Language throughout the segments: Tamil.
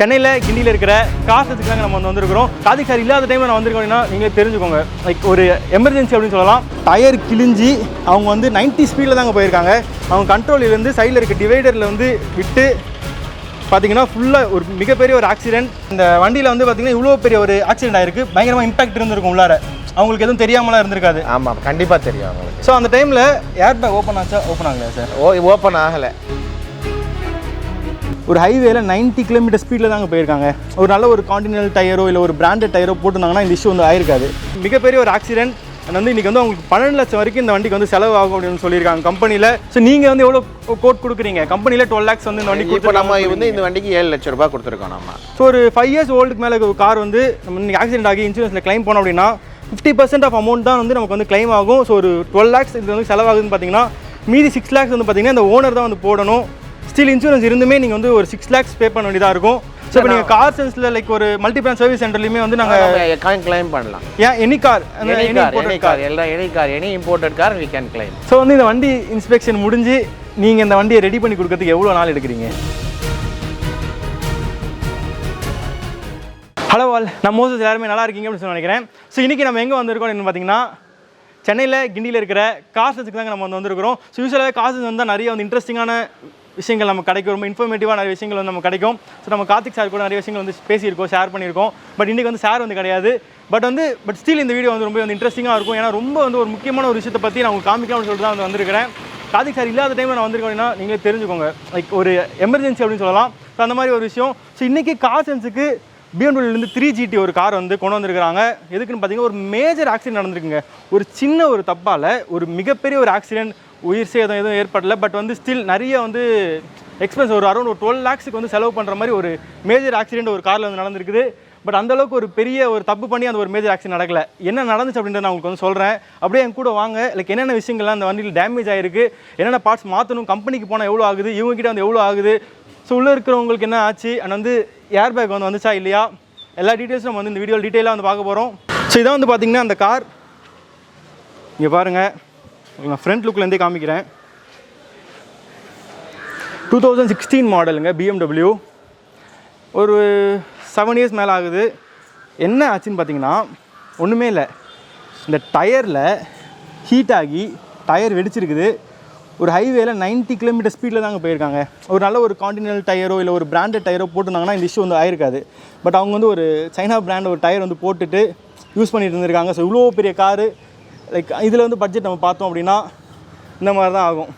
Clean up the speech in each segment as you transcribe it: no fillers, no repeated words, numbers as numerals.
சென்னையில் கிண்டியில் இருக்கிற கார்சென்ஸுக்கு தாங்க நம்ம வந்திருக்கிறோம். கார்த்திக் சார் இல்லாத டைமில் நான் வந்திருக்கோம் அப்படின்னா நீங்களே தெரிஞ்சுக்கோங்க. லைக் ஒரு எமர்ஜென்சி அப்படின்னு சொல்லலாம். டயர் கிழிஞ்சி அவங்க வந்து 90 ஸ்பீடில் தாங்க போயிருக்காங்க. அவங்க கண்ட்ரோலிலேருந்து சைடில் இருக்க டிவைடரில் வந்து விட்டு பார்த்தீங்கன்னா ஃபுல்லாக ஒரு மிகப்பெரிய ஒரு ஆக்சிடென்ட். இந்த வண்டியில் வந்து பார்த்தீங்கன்னா இவ்வளோ பெரிய ஒரு ஆக்சிடென்ட் ஆயிருக்கு. பயங்கரமாக இம்பாக்ட் இருந்திருக்கும் உள்ளார. அவங்களுக்கு எதுவும் தெரியாமலாம் இருந்திருக்காது. ஆமாம், கண்டிப்பாக தெரியும் அவங்களுக்கு. ஸோ அந்த டைமில் ஏர் பேக் ஓப்பன் ஆச்சா? ஓப்பன் ஆகலையா சார்? ஓப்பன் ஆகலை. ஒரு ஹைவேல 90 கிலோமீட்டர் ஸ்பீடில் தாங்க போயிருக்காங்க. ஒரு நல்ல ஒரு கான்டினென்டல் டயரோ இல்லை ஒரு பிராண்டட் டயரோ போட்டுருந்தாங்கன்னா இந்த இஷ்யூ வந்து ஆயிருக்காது. மிகப்பெரிய ஒரு ஆக்சிடென்ட். வந்து இன்றைக்கி வந்து அவங்களுக்கு 12 லட்சம் வரைக்கும் இந்த வண்டிக்கு வந்து செலவு ஆகும் அப்படின்னு சொல்லியிருக்காங்க கம்பெனியில். ஸோ நீங்கள் வந்து எவ்வளோ கோட் கொடுக்குறீங்க? கம்பெனியில் 12 lakhs வந்து இந்த வண்டி இப்போ நம்ம வந்து இந்த வண்டிக்கு 7 லட்சம் ரூபாய் கொடுத்துருக்கோம் நம்ம. ஸோ ஒரு 5 years ஓல்டுக்கு மேலே ஒரு கார் வந்து நம்ம இன்றைக்கி ஆக்சிடென்ட் ஆகி இன்சூரன்ஸில் கிளைம் பண்ணோம் அப்படின்னா 50% ஆஃப் அமௌண்ட் தான் வந்து நமக்கு வந்து கிளைம் ஆகும். ஸோ ஒரு 12 lakhs இது வந்து செலவாகுதுன்னு பார்த்தீங்கன்னா மீதி 6 lakhs வந்து பார்த்தீங்கன்னா இந்த ஓனர் தான் வந்து போடணும். ஸ்டில் இன்சூரன்ஸ் இருந்துமே நீங்கள் வந்து ஒரு 6 lakhs பே பண்ண வேண்டியதாக இருக்கும். ஸோ இப்போ நீங்கள் கார்சென்ஸில் லைக் ஒரு மல்டி பிராண்ட் சர்வீஸ் சென்டர்லையுமே வந்து நாங்கள் கிளைம் பண்ணலாம். And any car any imported car we can claim. So வந்து இந்த வண்டி இன்ஸ்பெக்ஷன் முடிஞ்சு நீங்கள் இந்த வண்டியை ரெடி பண்ணி கொடுக்கறதுக்கு எவ்வளோ நாள் எடுக்கிறீங்க? ஹலோ ஆல், நான் மோஸ்ட் எல்லாருமே நல்லா இருக்கீங்க அப்படின்னு சொல்லி நினைக்கிறேன். ஸோ இன்றைக்கி நம்ம எங்கே வந்திருக்கோம் அப்படின்னு பார்த்தீங்கன்னா சென்னையில் கிண்டியில் இருக்கிற கார்சென்ஸுக்கு தாங்க நம்ம வந்திருக்கிறோம். ஸோ யூஸ்வலாகவே கார்சென்ஸ் வந்து நிறைய வந்து இன்ட்ரெஸ்டிங்கான விஷயங்கள் நமக்கு கிடைக்கும். ரொம்ப இன்ஃபர்மேட்டிவாக நிறைய விஷயங்கள் வந்து நமக்கு கிடைக்கும். ஸோ நம்ம கார்த்திக் சார் கூட நிறைய விஷயங்கள் வந்து பேசியிருக்கோம், ஷேர் பண்ணியிருக்கோம். பட் இன்றைக்கி வந்து சார் வந்து கிடையாது. பட் ஸ்டில் இந்த வீடியோ வந்து ரொம்ப வந்து இன்ட்ரெஸ்டிங்காக இருக்கும். ஏன்னா ரொம்ப வந்து ஒரு முக்கியமான ஒரு விஷயத்தை பற்றி நான் உங்களுக்கு காமிக்கலாம்னு சொல்லிட்டு தான் வந்து வந்திருக்கிறேன். கார்த்திக் சார் இல்லாத டைமில் நான் வந்திருக்கேன் அப்படின்னா நீங்களே தெரிஞ்சுக்கோங்க. லைக் ஒரு எமர்ஜென்சி அப்படின்னு சொல்லலாம். ஸோ அந்த மாதிரி ஒரு விஷயம். ஸோ இன்றைக்கி கார்சென்ஸுக்கு BMW 3 GT ஒரு கார் வந்து கொண்டு வந்திருக்கிறாங்க. எதுக்குன்னு பார்த்தீங்கன்னா ஒரு மேஜர் ஆக்சிடென்ட் நடந்திருக்குங்க. ஒரு சின்ன ஒரு தப்பால் ஒரு மிகப்பெரிய ஒரு ஆக்சிடென்ட், உயிர் சேதம் எதுவும் ஏற்படலை. பட் வந்து ஸ்டில் நிறைய வந்து எக்ஸ்பென்ஸ் ஒரு அரௌண்ட் ஒரு 12 lakhsக்கு வந்து செலவு பண்ணுற மாதிரி ஒரு மேஜர் ஆக்சிடென்ட் ஒரு காரில் வந்து நடந்திருக்குது. பட் அந்தளவுக்கு ஒரு பெரிய ஒரு தப்பு பண்ணி அந்த ஒரு மேஜர் ஆக்சிடென்ட் நடக்கலை. என்ன நடந்துச்சு அப்படின்றத நான் உங்களுக்கு வந்து சொல்கிறேன். அப்படியே என் கூட வாங்க. லைக் என்னென்ன விஷயங்கள்லாம் அந்த வண்டியில் டேமேஜ் ஆகிருக்கு, என்னென்ன பார்ட்ஸ் மாற்றணும், கம்பெனிக்கு போனால் எவ்வளோ ஆகுது, இவங்ககிட்ட வந்து எவ்வளோ ஆகுது, ஸோ உள்ளே இருக்கிறவங்களுக்கு என்ன ஆச்சு, அண்ட் வந்து ஏர் பேக் வந்து வந்துச்சா இல்லையா, எல்லா டீட்டெயில்ஸும் நம்ம வந்து இந்த வீடியோ டீட்டெயிலாக வந்து பார்க்க போகிறோம். ஸோ இதான் வந்து பார்த்திங்கன்னா அந்த கார். இங்கே பாருங்கள், நான் ஃப்ரண்ட் லுக்லேருந்தே காமிக்கிறேன். 2016 மாடலுங்க BMW. ஒரு 7 years மேலே ஆகுது. என்ன ஆச்சுன்னு பார்த்தீங்கன்னா ஒன்றுமே இல்லை. இந்த டயரில் ஹீட் ஆகி டயர் வெடிச்சிருக்குது. ஒரு ஹைவேல 90 கிலோமீட்டர் ஸ்பீடில் தாங்க போயிருக்காங்க. ஒரு நல்ல ஒரு கான்டினென்டல் டயரோ இல்லை ஒரு பிராண்டட் டயரோ போட்டுருந்தாங்கன்னா இந்த இஷ்யூ வந்து ஆயிருக்காது. பட் அவங்க வந்து ஒரு சைனா பிராண்ட் ஒரு டயர் வந்து போட்டுட்டு யூஸ் பண்ணிட்டு இருந்திருக்காங்க. ஸோ இவ்வளோ பெரிய காரு, லைக் இதில் வந்து பட்ஜெட் நம்ம பார்த்தோம் அப்படின்னா இந்த மாதிரி தான் ஆகும்.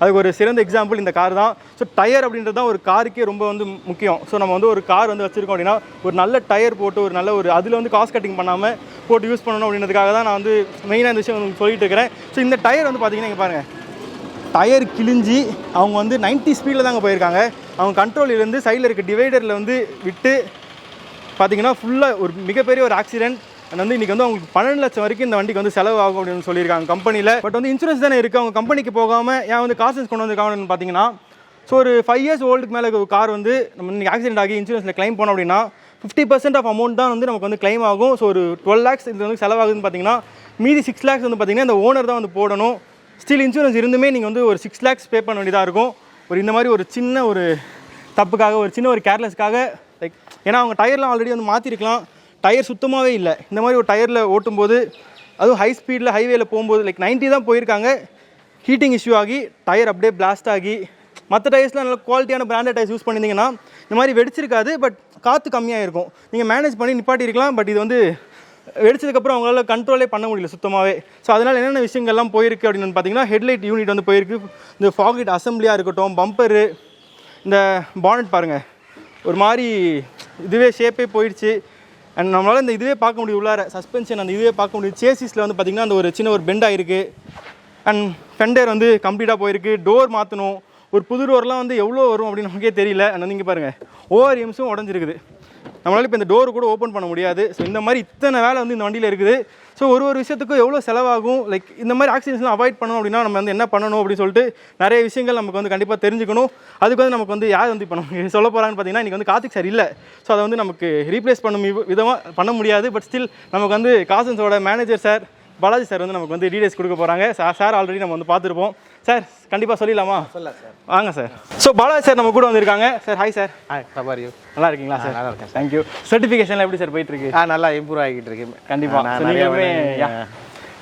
அதுக்கு ஒரு சிறந்த எக்ஸாம்பிள் இந்த கார் தான். ஸோ டயர் அப்படின்றது தான் ஒரு காருக்கே ரொம்ப வந்து முக்கியம். ஸோ நம்ம வந்து ஒரு கார் வந்து வச்சுருக்கோம் அப்படின்னா ஒரு நல்ல டயர் போட்டு ஒரு நல்ல ஒரு அதில் வந்து காஸ்ட் கட்டிங் பண்ணாமல் போட்டு யூஸ் பண்ணணும் அப்படின்றதுக்காக தான் நான் வந்து மெயினாக இந்த விஷயம் உங்களுக்கு சொல்லிட்டு இருக்கிறேன். ஸோ இந்த டயர் வந்து பார்த்தீங்கன்னா இங்கே பாருங்கள், டயர் கிழிஞ்சி அவங்க வந்து 90 ஸ்பீடில் தாங்க போயிருக்காங்க. அவங்க கண்ட்ரோலிலேருந்து சைடில் இருக்க டிவைடரில் வந்து விட்டு பார்த்தீங்கன்னா ஃபுல்லாக ஒரு மிகப்பெரிய ஒரு ஆக்சிடென்ட். வந்து இன்றைக்கி வந்து அவங்களுக்கு 12 லட்சம் வரைக்கும் இந்த வண்டிக்கு வந்து செலவு ஆகும் அப்படின்னு சொல்லியிருக்காங்க கம்பெனியில். பட் வந்து இன்சூரன்ஸ் தானே இருக்குது, அவங்க கம்பெனிக்கு போகாமல் ஏன் வந்து கார்சென்ஸ் கொண்டு வந்திருக்காங்கன்னு பார்த்தீங்கன்னா ஸோ ஒரு 5 years ஓல்டுக்கு மேலே ஒரு கார் வந்து நம்ம இன்றைக்கி ஆக்சிடென்ட் ஆகி இன்சூரன்ஸில் கிளைம் பண்ணோம் அப்படின்னா 50% ஆஃப் அமௌண்ட் தான் வந்து நமக்கு வந்து கிளைம் ஆகும். ஸோ ஒரு 12 lakhs இது வந்து செலவாகுதுன்னு பார்த்தீங்கன்னா மீதி 6 lakhs வந்து பார்த்தீங்கன்னா இந்த ஓனர் தான் வந்து போடணும். ஸ்டில் இன்சூரன்ஸ் இருந்துமே நீங்கள் வந்து ஒரு 6 lakhs பே பண்ண வேண்டியதாக இருக்கும். ஒரு இந்த மாதிரி ஒரு சின்ன ஒரு தப்புக்காக, ஒரு சின்ன ஒரு கேர்லெஸ்க்காக, லைக் ஏன்னா அவங்க டயர்லாம் ஆல்ரெடி வந்து மாற்றிருக்கலாம். டயர் சுத்தமாகவே இல்லை. இந்த மாதிரி ஒரு டயரில் ஓட்டும்போது அதுவும் ஹை ஸ்பீடில் ஹைவேல போகும்போது லைக் 90 தான் போயிருக்காங்க. ஹீட்டிங் இஷ்யூ ஆகி டயர் அப்படியே பிளாஸ்ட் ஆகி, மற்ற டயர்ஸ்லாம் நல்ல குவாலிட்டியான பிராண்டட் டயர்ஸ் யூஸ் பண்ணியிருந்தீங்கன்னா இந்த மாதிரி வெடிச்சிருக்காது. பட் காற்று கம்மியாக இருக்கும், நீங்கள் மேனேஜ் பண்ணி நிப்பாட்டியிருக்கலாம். பட் இது வந்து வெடிச்சதுக்கப்புறம் அவங்களால கண்ட்ரோலே பண்ண முடியல சுத்தமாகவே. ஸோ அதனால் என்னென்ன விஷயங்கள்லாம் போயிருக்கு அப்படின்னு பார்த்தீங்கன்னா ஹெட்லைட் யூனிட் வந்து போயிருக்கு, இந்த ஃபாக்லைட் அசம்பிளியாக இருக்கட்டும், பம்பரு, இந்த பானட் பாருங்கள் ஒரு மாதிரி இதுவே ஷேப்பே போயிடுச்சு. அண்ட் நம்மளால் இந்த இதுவே பார்க்க முடியும், உள்ளார சஸ்பென்ஷன் அந்த இதுவே பார்க்க முடியும். சேசிஸில் வந்து பார்த்திங்கன்னா அந்த ஒரு சின்ன ஒரு பெண்ட் ஆகிருக்கு. அண்ட் ஃபெண்டர் வந்து கம்ப்ளீட்டாக போயிருக்கு. டோர் மாற்றணும். ஒரு புது டோர்லாம் வந்து எவ்வளோ வரும் அப்படின்னு நமக்கே தெரியல. அண்ட் வந்து இங்கே பாருங்கள் ஓஆர்எம்ஸும் உடஞ்சிருக்குது. நம்மளால் இப்போ இந்த டோர் கூட ஓப்பன் பண்ண முடியாது. ஸோ இந்த மாதிரி இத்தனை வேலை வந்து இந்த வண்டியில் இருக்குது. ஸோ ஒரு விஷயத்துக்கும் எவ்வளோ செலவாகும், லைக் இந்த மாதிரி ஆக்சிடென்ட்ஸ்லாம் அவாய்ட் பண்ணணும் அப்படின்னா நம்ம வந்து என்ன பண்ணணும் அப்படின்னு சொல்லிட்டு நிறைய விஷயங்கள் நமக்கு வந்து கண்டிப்பாக தெரிஞ்சுக்கணும். அதுக்கு வந்து நமக்கு வந்து யார் வந்து இப்போ நம்ம சொல்ல போகிறான்னு பார்த்தீங்கன்னா இன்றைக்கி வந்து கார்த்திக் சார் இல்லை. ஸோ அதை வந்து நமக்கு ரீப்ளேஸ் பண்ண விதமாக பண்ண முடியாது. பட் ஸ்டில் நமக்கு வந்து கார்சென்ஸோட மேனேஜர் சார் பாலாஜி சார் வந்து நமக்கு வந்து டீடைல்ஸ் கொடுக்க போகிறாங்க. சார் ஆல்ரெடி நம்ம வந்து பார்த்துருப்போம். சார் கண்டிப்பாக சொல்லிடலாமா? சொல்லலாம் சார். வாங்க சார். ஸோ பாலாஜி சார் நம்ம கூட வந்திருக்காங்க. Sir hi sir. Hi, how you? நல்லா இருக்கீங்களா சார்? நல்லா இருக்கேன். தேங்க்யூ. சர்டிஃபிகேஷன்லாம் எப்படி சார் போயிட்டு இருக்கு? நல்லா இம்ப்ரூவ் ஆகிட்டு இருக்கு. கண்டிப்பாக.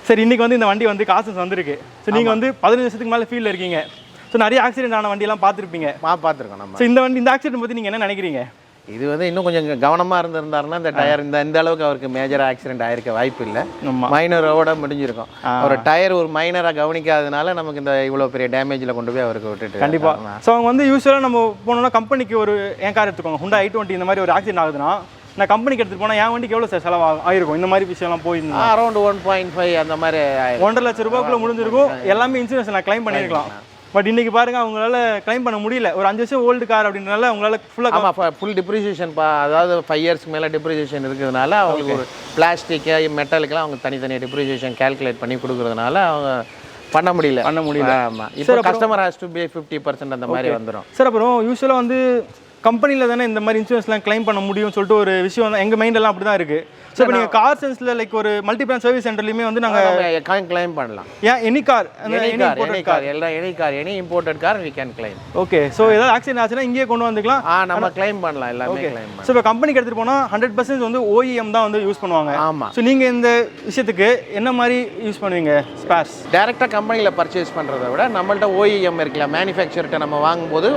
சார் இன்றைக்கி வந்து இந்த வண்டி வந்து காசன்ஸ் வந்திருக்கு. ஸோ நீங்கள் வந்து 15 வருஷத்துக்கு மேலே ஃபீல்டில் இருக்கீங்க. ஸோ நிறைய ஆக்சிடென்ட் ஆன வண்டியெல்லாம் பார்த்துருப்பீங்க. பார்த்துருக்கோம் நம்ம. ஸோ இந்த ஆக்சிடென்ட் பற்றி நீங்கள் என்ன நினைக்கிறீங்க? இது வந்து இன்னும் கொஞ்சம் கவனமாக இருந்திருந்தாருன்னா இந்த டயர் இந்த அளவுக்கு அவருக்கு மேஜர் ஆக்சிடென்ட் ஆயிருக்க வாய்ப்பு இல்லை. மைனரோட முடிஞ்சிருக்கும். ஒரு டயர் ஒரு மைனராக கவனிக்காததுனால நமக்கு இந்த இவ்வளோ பெரிய டேமேஜில் கொண்டு போய் அவருக்கு விட்டுட்டு. கண்டிப்பாக. ஸோ அவங்க வந்து யூஸ்வலாக நம்ம போனோம்னா கம்பெனிக்கு ஒரு என் கார் எடுத்துக்கோங்க, Honda i20 இந்த மாதிரி ஒரு ஆக்சிடென்ட் ஆகுதுன்னா நான் கம்பெனிக்கு எடுத்துகிட்டு போனால் என் வண்டிக்கு எவ்வளோ சார் செலவு ஆயிருக்கும்? இந்த மாதிரி விஷயம்லாம் போயிருந்தா அரௌண்ட் 1.5 அந்த மாதிரி 1.5 லட்ச ரூபாய்க்குள்ள முடிஞ்சிருக்கும். எல்லாமே இன்சூரன்ஸ் நான் கிளைம் பண்ணியிருக்கலாம். பட் இன்னைக்கு பாருங்க அவங்களால கிளைம் பண்ண முடியல. ஒரு 5 வருஷம் ஓல்டு கார் அப்படின்றனால அவங்களால ஃபுல் டிப்ரிசியேஷன் அதாவது 5 இயர்ஸ்க்கு மேலே டிப்ரிசியேஷன் இருக்கிறதுனால அவங்களுக்கு ஒரு பிளாஸ்டிக்கு மெட்டலுக்கெல்லாம் அவங்க தனித்தனி டிப்ரிசியேஷன் கால்குலேட் பண்ணி கொடுக்குறதுனால அவங்க பண்ண முடியல. ஆமாம். இப்போ கஸ்டமர் ஹேஸ் டு பே 50% அந்த மாதிரி வந்துடும் சார். அப்புறம் யூஸ்வலாக வந்து கம்பெனியில் தானே இந்த மாதிரி இன்சூரன்ஸ்லாம் கிளைம் பண்ண முடியும்னு சொல்லிட்டு ஒரு விஷயம் தான் எங்கள் மைண்டெல்லாம் அப்படி தான் இருக்குது. ஸோ இப்போ நீங்கள் கார்சென்ஸில் லைக் ஒரு மல்டி பிராண்ட் சர்வீஸ் சென்டர்லையுமே வந்து நாங்கள் கிளைம் பண்ணலாம். And any car any imported car we can claim. Okay. So ஏதாவது ஆக்சிடென்ட் ஆச்சுன்னா இங்கேயே கொண்டு வந்துக்கலாம். நம்ம கிளைம் பண்ணலாம் எல்லாமே கிளைம் பண்ணலாம். ஸோ இப்போ கம்பெனிக்கு எடுத்துகிட்டு போனால் 100% வந்து OEM தான் வந்து யூஸ் பண்ணுவாங்க. ஆமாம். ஸோ நீங்கள் இந்த விஷயத்துக்கு என்ன மாதிரி யூஸ் பண்ணுவீங்க ஸ்பேர்ஸ்? டேரெக்டாக கம்பெனியில் பர்ச்சேஸ் பண்ணுறதை விட நம்மள்ட்ட OEM இருக்குல்ல, மேனுஃபேக்சர்கிட்ட நம்ம வாங்கும்போது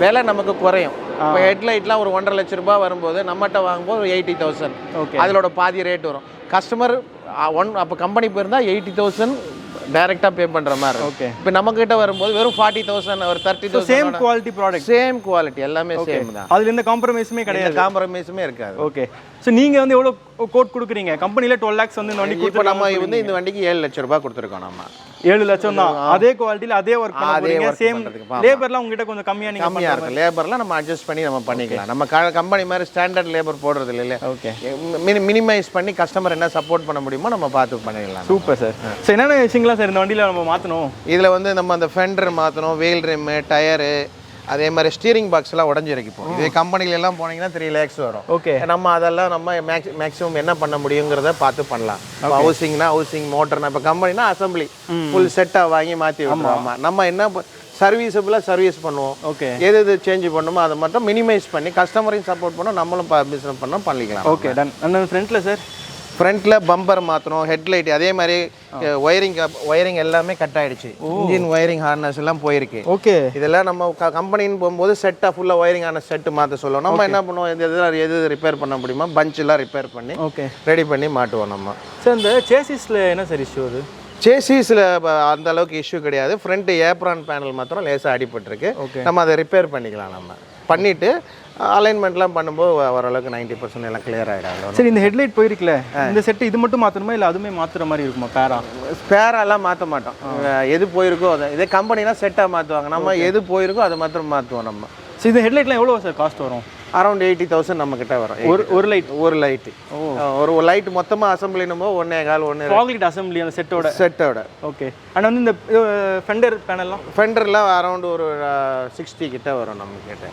விலை நமக்கு குறையும். இப்போ ஹெட்லைட்லாம் ஒரு 1.5 லட்ச ரூபாய் வரும்போது நம்மகிட்ட வாங்கும்போது 80,000. அதோட பாதி ரேட் வரும். கஸ்டமர் அப்போ கம்பெனி போயிருந்தா 80,000 டைரக்டா பே பண்ற மாதிரி. ஓகே. இப்போ நம்ம கிட்ட வரும்போது வெறும் 40,000 ஒரு 30,000. Same quality product, same quality எல்லாமே சேம் தான். அதுல எந்த காம்ப்ரமைஸுமே கிடையாது. காம்ப்ரமைஸுமே இருக்காது. ஓகே. ஸோ நீங்க வந்து எவ்வளவு கோட் கொடுக்குறீங்க? கம்பெனில 12 lakhs வந்து இந்த வண்டிக்கு இப்போ நம்ம வந்து இந்த வண்டிக்கு 7 லட்சம் ரூபாய் கொடுத்துருக்கோம். நம்ம 7 லட்சம் தான். அதே குவாலிட்டில அதே ஒர்க் பண்ண போறீங்க. சேம் லேபர்லாம் உங்ககிட்ட கொஞ்சம் கம்மியா நீங்க கம்மியா இருக்கு. லேபர்லாம் நம்ம அட்ஜஸ்ட் பண்ணி நம்ம பண்ணிக்கலாம். நம்ம கம்பெனி மாதிரி ஸ்டாண்டர்ட் லேபர் போடுறது இல்ல. ஓகே. மினிமைஸ் பண்ணி கஸ்டமர் என்ன சப்போர்ட் பண்ண முடியுமோ நம்ம பார்த்து பண்ணிடலாம். Super sir. ஸோ என்னென்ன விஷயங்களா சார் இந்த வண்டியில நம்ம மாற்றணும்? இதில் வந்து நம்ம அந்த ஃபெண்டர் மாற்றணும், வீல் ரிம்மு, டயரு, அதே மாதிரி ஸ்டீரிங் பாக்ஸ்லாம் உடஞ்சிருக்கு. இப்போ இதே கம்பெனிலெல்லாம் போனீங்கன்னா 3 lakhs வரும். ஓகே. நம்ம அதெல்லாம் நம்ம மேக்ஸிமம் என்ன பண்ண முடியுங்கிறத பார்த்து பண்ணலாம். ஹவுசிங்னா ஹவுசிங், மோட்டர்னா இப்போ கம்பெனினா அசம்பிளி ஃபுல் செட்டாக வாங்கி மாற்றி விட்டுருவோம். நம்ம என்ன சர்வீஸபிளாக சர்வீஸ் பண்ணுவோம். ஓகே. எது சேஞ்ச் பண்ணுமோ அதை மட்டும் மினிமைஸ் பண்ணி கஸ்டமரையும் சப்போர்ட் பண்ணோம், நம்மளும் பிஸ்னஸ் பண்ணோம் பண்ணிக்கலாம். Okay done. அந்த ஃப்ரண்ட்டில் சார் ஃப்ரண்ட்டில் பம்பர் மாற்றணும், ஹெட்லைட், அதே மாதிரி ஒயரிங் எல்லாமே கட் ஆகிடுச்சு. இன்ஜின் ஒயரிங் ஹார்னஸ் எல்லாம் போயிருக்கு. ஓகே. இதெல்லாம் நம்ம கம்பெனின்னு போகும்போது செட்டாக ஃபுல்லாக ஒயரிங் ஆன செட்டு மாற்ற சொல்லுவோம். நம்ம என்ன பண்ணுவோம், எது ரிப்பேர் பண்ண முடியுமோ பஞ்செல்லாம் ரிப்பேர் பண்ணி ஓகே ரெடி பண்ணி மாட்டுவோம். நம்ம சார் இந்த சேசிஸில் என்ன சார் இஷ்யூ? அது சேசிஸில் அந்த அளவுக்கு இஷ்யூ கிடையாது. ஃப்ரண்ட் ஏப்ரான் பேனல் மாத்திரம் லேசாக அடிபட்டுருக்கு. நம்ம அதை ரிப்பேர் பண்ணிக்கலாம். நம்ம பண்ணிவிட்டு அலைன்மெண்ட்லாம் பண்ணும்போது ஓரளவுக்கு 90% எல்லாம் கிளியர் ஆகிடும். சரி, இந்த ஹெட்லைட் போயிருக்குல்ல, இந்த செட்டு இது மட்டும் மாற்றணுமா இல்லை அதுவுமே மாற்றுற மாதிரி இருக்குமா? பேராலாம் மாற்ற மாட்டோம். எது போயிருக்கோ அதை இதே கம்பெனினா செட்டாக மாற்றுவாங்க. நம்ம எது போயிருக்கோ அதை மாத்திரம் மாற்றுவோம். நம்ம சரி, இந்த ஹெட்லைட்லாம் எவ்வளோ சார் காஸ்ட் வரும்? அரௌண்ட் 80,000 நம்ம கிட்ட வரும். ஒரு லைட்டு ஒரு லைட் மொத்தமாக அசம்பிளினும் போது 1.25 ஃபாக்லைட் அசம்பிளி அந்த செட்டோட. ஓகே. அண்ட் வந்து இந்த ஃபெண்டர் பேனல்லாம் ஃபெண்டர்லாம் அரௌண்ட் ஒரு 60 கிட்ட வரும் நம்ம கிட்ட.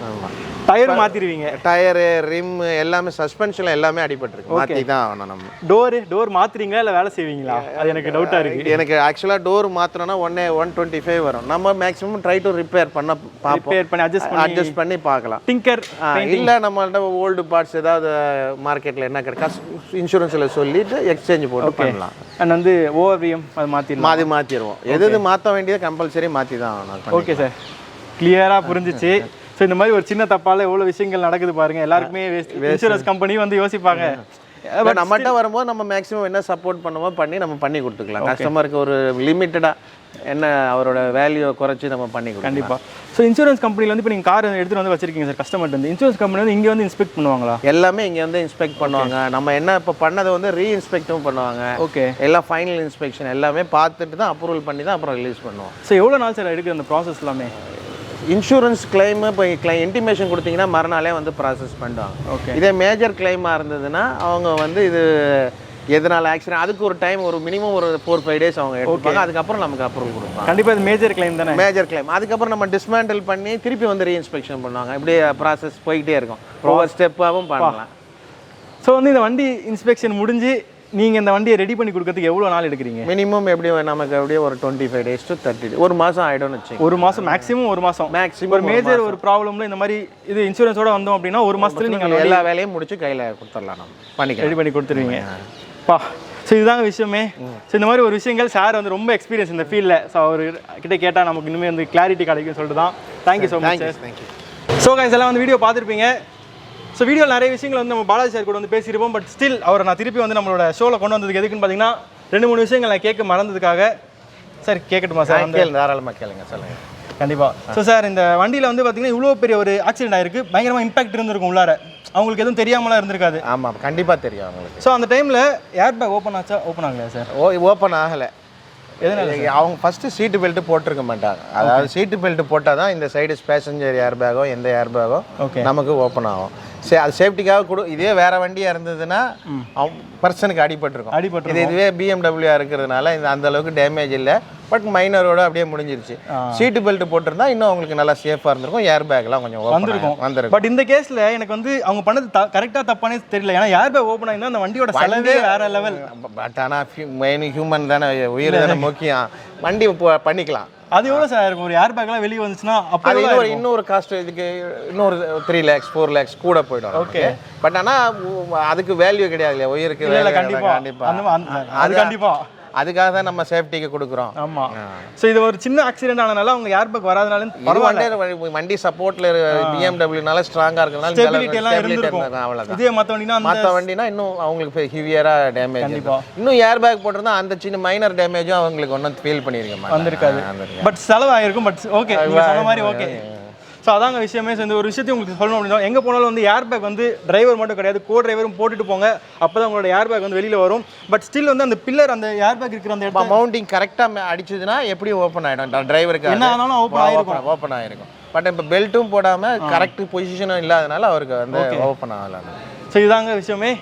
ஆமாம். டயர் மாற்றிடுவீங்க? டயரு, ரிம் எல்லாமே, சஸ்பென்ஷன் எல்லாமே அடிபட்டுருக்கு. மாற்றி தான் ஆகணும். நம்ம டோர் மாற்றுறீங்களா இல்லை வேலை செய்வீங்களா? அது எனக்கு டவுட்டாக இருக்குது. எனக்கு ஆக்சுவலாக டோர் மாற்றணும்னா 125 வரும். நம்ம மேக்ஸிமம் ட்ரை டு ரிப்பேர் பண்ண பார்ப்போம். ரிப்பேர் பண்ணி அட்ஜஸ்ட் பண்ணி பார்க்கலாம். டிங்கர் இல்லை நம்மள்ட்ட ஓல்டு பார்ட்ஸ் ஏதாவது மார்க்கெட்டில் என்ன கிடைக்கும் இன்சூரன்ஸில் சொல்லிட்டு எக்ஸ்சேஞ்ச் போட்டு பண்ணலாம். அண்ட் வந்து ஓவர்விஎம் அது மாற்றிடுவோம். எது மாற்ற வேண்டியது கம்பல்சரி மாற்றி தான் ஆகணும். ஓகே சார், கிளியராக புரிஞ்சிச்சு. ஸோ இந்த மாதிரி ஒரு சின்ன தப்பால் எவ்வளோ விஷயங்கள் நடக்குது பாருங்கள். எல்லாருக்குமே இன்சூரன்ஸ் கம்பெனி வந்து யோசிப்பாங்க. நம்மகிட்ட வரும்போது நம்ம மேக்ஸிமம் என்ன சப்போர்ட் பண்ணுவோம் நம்ம பண்ணி கொடுத்துக்கலாம். கஸ்டமருக்கு ஒரு லிமிட்டடாக என்ன அவரோட வேல்யூ குறைச்சி நம்ம பண்ணி கொடுக்கலாம். கண்டிப்பாக. ஸோ இன்சூரன்ஸ் கம்பெனியில் வந்து இப்போ நீங்கள் கார் எடுத்துகிட்டு வந்து வச்சிருக்கீங்க சார், கஸ்டமர் வந்து இன்சூரன்ஸ் கம்பெனி வந்து இங்கே வந்து இன்ஸ்பெக்ட் பண்ணுவாங்களா? எல்லாமே இங்கே வந்து இன்ஸ்பெக்ட் பண்ணுவாங்க. நம்ம என்ன இப்போ பண்ணதை வந்து ரீஇன்ஸ்பெக்டும் பண்ணுவாங்க. ஓகே. எல்லாம் ஃபைனல் இன்ஸ்பெக்ஷன் எல்லாமே பார்த்துட்டு தான் அப்ரூவல் பண்ணி தான் அப்புறம் ரிலீஸ் பண்ணுவோம். ஸோ எவ்வளோ நாள் சார் எடுக்குது அந்த ப்ராசஸ் எல்லாமே? இன்சூரன்ஸ் கிளைம் இப்போ இன்டிமேஷன் கொடுத்தீங்கன்னா மறுநாளே வந்து ப்ராசஸ் பண்ணுவாங்க. ஓகே. இதே மேஜர் கிளைமாக இருந்ததுன்னா அவங்க வந்து இது எதனால் ஆக்சிடென்ட் அதுக்கு ஒரு டைம் ஒரு மினிமம் ஒரு 4-5 days அவங்க எடுப்பாங்க. அதுக்கப்புறம் நமக்கு அப்ரூவல் கொடுப்பாங்க. கண்டிப்பாக இது மேஜர் கிளைம் தானே? Major claim. அதுக்கப்புறம் நம்ம டிஸ்மேண்டில் பண்ணி திருப்பி வந்து ரீஇன்ஸ்பெக்ஷன் பண்ணுவாங்க. இப்படியே ப்ராசஸ் போய்கிட்டே இருக்கும். ஒவ்வொரு ஸ்டெப்பாகவும் பண்ணலாம். ஸோ வந்து இந்த வண்டி இன்ஸ்பெக்ஷன் முடிஞ்சு நீங்கள் இந்த வண்டியை ரெடி பண்ணி கொடுக்கறதுக்கு எவ்வளோ நாள் எடுக்கிறீங்க? மினிமம் எப்படி நமக்கு அப்படியே ஒரு 25 days to 30 days, ஒரு மாதம் ஆகிடும்னு வச்சு. ஒரு மாதம் மேக்ஸிமம், ஒரு மாதம் மேக்ஸிமம். ஒரு மேஜர் ஒரு ப்ராப்ளம்ல இந்த மாதிரி இது இன்சூரன்ஸோட வந்தோம் அப்படின்னா ஒரு மாதத்துல நீங்கள் எல்லா வேலையும் முடிச்சு கையில் கொடுத்துடலாம், நம்ம ரெடி பண்ணி கொடுத்துருவீங்க. பா, ஸோ இதுதாங்க விஷயமே. ஸோ இந்த மாதிரி ஒரு விஷயங்கள் சார் வந்து ரொம்ப எக்ஸ்பீரியன்ஸ் இந்த ஃபீல்டில். ஸோ அவர் கிட்ட கேட்டால் நமக்கு இன்னுமே வந்து கிளாரிட்டி கிடைக்கும்னு சொல்லிட்டு தான். Thank you so much sir. Thank you. So guys எல்லாம் வந்து வீடியோ பார்த்துருப்பீங்க. ஸோ வீடியோவில் நிறைய விஷயங்கள் வந்து நம்ம பாலாஜி சார் கூட வந்து பேசியிருப்போம். பட் ஸ்டில் அவரை நான் திருப்பி வந்து நம்மளோட ஷோவில் கொண்டு வந்ததுக்கு எதுக்குன்னு பார்த்தீங்கன்னா 2-3 விஷயங்கள் நான் கேட்க மறந்ததுக்காக. சார் கேட்கட்டுமா சார்? தாராளமாக கேளுங்க, சொல்லுங்கள். கண்டிப்பாக. ஸோ சார் இந்த வண்டியில் வந்து பார்த்தீங்கன்னா இவ்வளோ பெரிய ஒரு ஆக்சிடென்ட் ஆயிருக்கு, பயங்கரமாக இம்பாக்ட் இருந்திருக்கும் உள்ளார, அவங்களுக்கு எதுவும் தெரியாமலாம் இருந்திருக்காது. ஆமாம், கண்டிப்பாக தெரியும் அவங்களுக்கு. ஸோ அந்த டைமில் ஏர் பேக் ஓப்பன் ஆச்சா? ஓப்பன் ஆகலையா சார்? ஓப்பன் ஆகலை. எதனால? அவங்க ஃபஸ்ட்டு சீட்டு பெல்ட்டு போட்டிருக்க மாட்டாங்க. அதாவது சீட்டு பெல்ட் போட்டால் தான் இந்த சைடு பேசஞ்சர் ஏர் பேக்கோ எந்த ஏர் பேக்கோ நமக்கு ஓப்பன் ஆகும். சரி, அது சேஃப்டிக்காக இதே வேற வண்டியாக இருந்ததுன்னா பர்சனுக்கு அடிபட்டிருக்கும். இதுவே BMW இருக்கிறதுனால இந்த அந்த அளவுக்கு டேமேஜ் இல்லை, பட் மைனரோட அப்படியே முடிஞ்சிருச்சு. சீட்டு பெல்ட் போட்டிருந்தா இன்னும் அவங்களுக்கு நல்லா சேஃபாக இருந்திருக்கும், ஏர் பேக்லாம் கொஞ்சம் வந்துருக்கும். பட் இந்த கேஸில் எனக்கு வந்து அவங்க பண்ணது கரெக்டாக தப்பானே தெரியல. ஏன்னா ஏர் பேக் ஓப்பன் ஆகிருந்தா அந்த வண்டியோட செலவே வேற லெவல். பட் ஆனால் மெயின் ஹியூமன் தானே, உயிர் தானே முக்கியம். வண்டி பண்ணிக்கலாம். அது எவ்வளோ சார் இருக்கும்? ஒரு ஏர் பேக்லாம் வெளியே வந்துச்சுன்னா அப்போ இன்னொரு காஸ்ட், இதுக்கு இன்னொரு 3 lakhs 4 lakhs கூட போயிடும். ஓகே, பட் ஆனால் அதுக்கு வேல்யூ கிடையாது இல்லையா உயிருக்கு? கண்டிப்பாக அதுக்காக தான் நம்ம சேஃப்டிக்கு கொடுக்குறோம். ஆமாம். ஸோ இது ஒரு சின்ன ஆக்சிடென்ட் ஆனதுனால அவங்க ஏர் பேக் வராதனால பரவாயில்ல. வண்டி சப்போர்ட்ல BMW ஸ்ட்ராங்காக இருக்கிறதுனால ஸ்டெபிலிட்டி எல்லாம் இருந்திருக்கும். அவ்வளவுதான். இதே மற்ற வண்டினா இன்னும் அவங்களுக்கு ஹெவியரா டேமேஜ் இருக்கும். இன்னும் ஏர் பேக் போட்டிருந்தா அந்த சின்ன மைனர் டேமேஜும் அவங்களுக்கு ஒன்றும் ஃபீல் பண்ணியிருக்க வந்திருக்காது. பட் செலவாயிருக்கும். பட் ஓகே, நீங்க சொன்ன மாதிரி ஓகே. ஸோ அதாங்க விஷயமே. இந்த ஒரு விஷயத்தையும் உங்களுக்கு சொல்லணும் அப்படின்னா, எங்கே போனாலும் வந்து ஏர் பேக் வந்து டிரைவர் மட்டும் கிடையாது, கோ டிரைவரும் போட்டுட்டு போங்க. அப்போ தான் உங்களோட ஏர் பேக் வந்து வெளியில் வரும். பட் ஸ்டில் வந்து அந்த பில்லர், அந்த ஏர் பேக் இருக்கிற அந்த இடத்துல மவுண்டிங் கரெக்டாக அடிச்சதுன்னா எப்படி ஓப்பன் ஆகிடும், டிரைவருக்கு என்ன ஆனாலும் ஓப்பன் ஆகிருக்கும். பட் இப்போ பெல்ட்டும் போடாமல் கரெக்ட் பொசிஷனும் இல்லாதனால அவருக்கு வந்து ஓப்பன் ஆகலாம். ஸோ இதாங்க விஷயமே.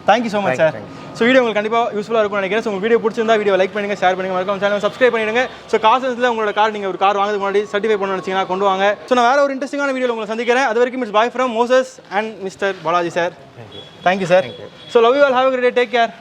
Thank you so much sir. So video உங்களுக்கு கண்டிப்பாக யூஸ்ஃபுல்லாக இருக்கும்னு நினைக்கிறேன். ஸோ உங்கள் வீடியோ பிடிச்சிருந்தா வீடியோ லைக் பண்ணுங்க, ஷேர் பண்ணுங்க, மறக்காம சேனல் சப்ஸ்கிரைப் பண்ணிடுங்க. ஸோ காசன்ஸில் உங்களோட கார் நீங்கள் ஒரு கார் வாங்குறதுக்கு முன்னாடி சர்டிஃபை பண்ண நினச்சிங்கன்னா கொண்டு வாங்க. ஸோ நான் வேறு ஒரு இன்ட்ரெஸ்டிங்கான வீடியோ உங்களை சந்திக்கிறேன். அது வரைக்கும் it's bye from Moses and mister Balaji sir. Thank you sir. So love you all, have a great day, take care.